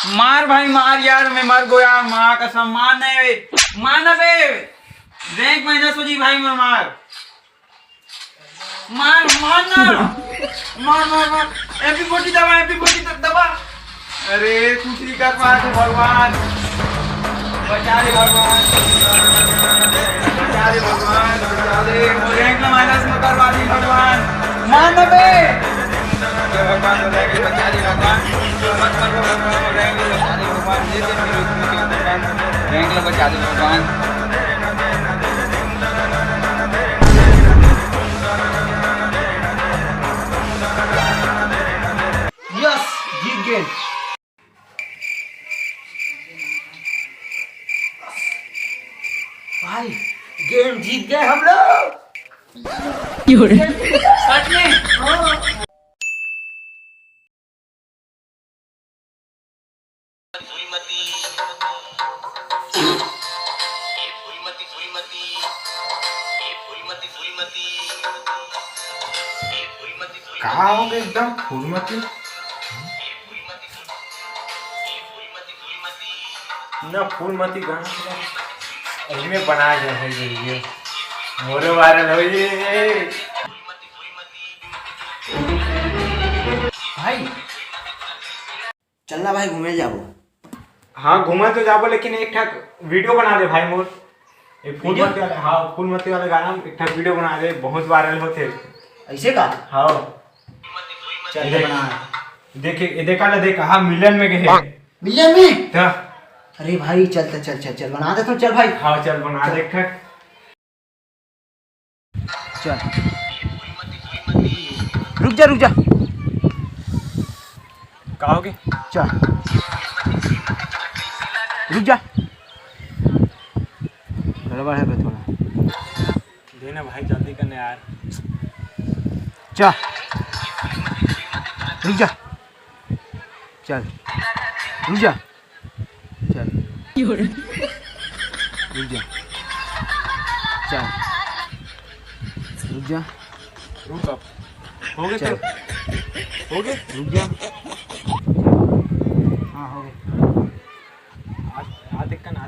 मार भाई मार यार, मैं मर गो यार, माँ कसम मार नहीं मार ना बे, रैंक माइनस हो जी भाई, मैं मार मार मार ना, मार मार मार, MP40 दबा, MP40 दबा। अरे कुछ नहीं कर पा रहे भगवान, बचा दे भगवान, बचा दे भगवान, बचा दे, रैंक में माइनस मत करवा दी भगवान, मार ना बे भगवान, बचा दे भगवान, मत करो भगवान, रैंक में बचा दे भगवान, दे दे मेरे भगवान, रैंक में बचा दे भगवान। यस जीत गए भाई, गेम जीत गए हम लोग सच में। कहाँ होंगे एकदम फूलमती ना, फूलमती गाना में बनाया गया है ये मोरे वायरल हो ये भाई चलना भाई घूमे जाबो। हाँ घूमा तो जाबो, लेकिन एक ठाक वीडियो बना दे भाई मोर, फूलमती वाले, हाँ फूलमती वाले गाना एक ठाक वीडियो बना दे, बहुत वायरल होते ऐसे का हाँ। चल बना देखे देखा ना, देखा हाँ मिलन में गए मिलियन में। तो अरे भाई चल चल चल चल चल बना दे तो, चल भाई हाँ चल बना दे एक ठाक। चल रुक जा रुक जा, कहोगे चल रुक जा, गड़बड़ है थोड़ा, देना भाई जल्दी करने यार। चल रुक जा, चल रुक जा, चल रुक जा, चल रुक जा, रुक अब हो गए, चल हो गए, रुक जा, हाँ हो गए। आ देख कर ना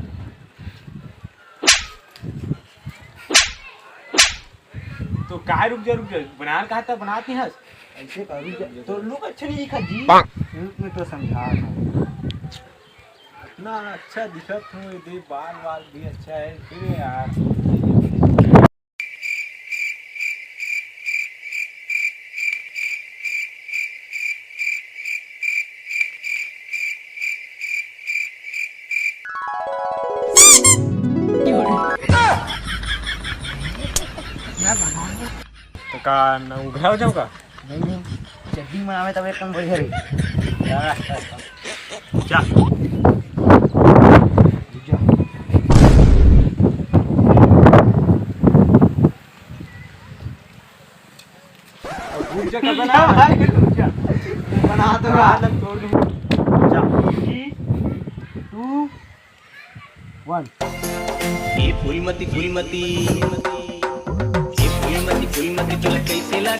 तो कहाँ रुक जा बना कहा था, बनाती हंस ऐसे कर रुक जा, तो लोग अच्छा नहीं दिखा जी, मैं तो समझा था। इतना अच्छा दिखत हूँ, ये बाल बाल भी अच्छा है फिर यार। तो का न उघरा हो जाओ का नहीं नहीं, जब भी मनावे तब एकदम बढ़िया रही। जा रुक जा, रुक जा कर बना भाई, रुक जा बना तो हाथ तोड़ दूँ। जा 3 2 1। ये फूलमती फूलमती, ये फूलमती फूलमती तुला कैसे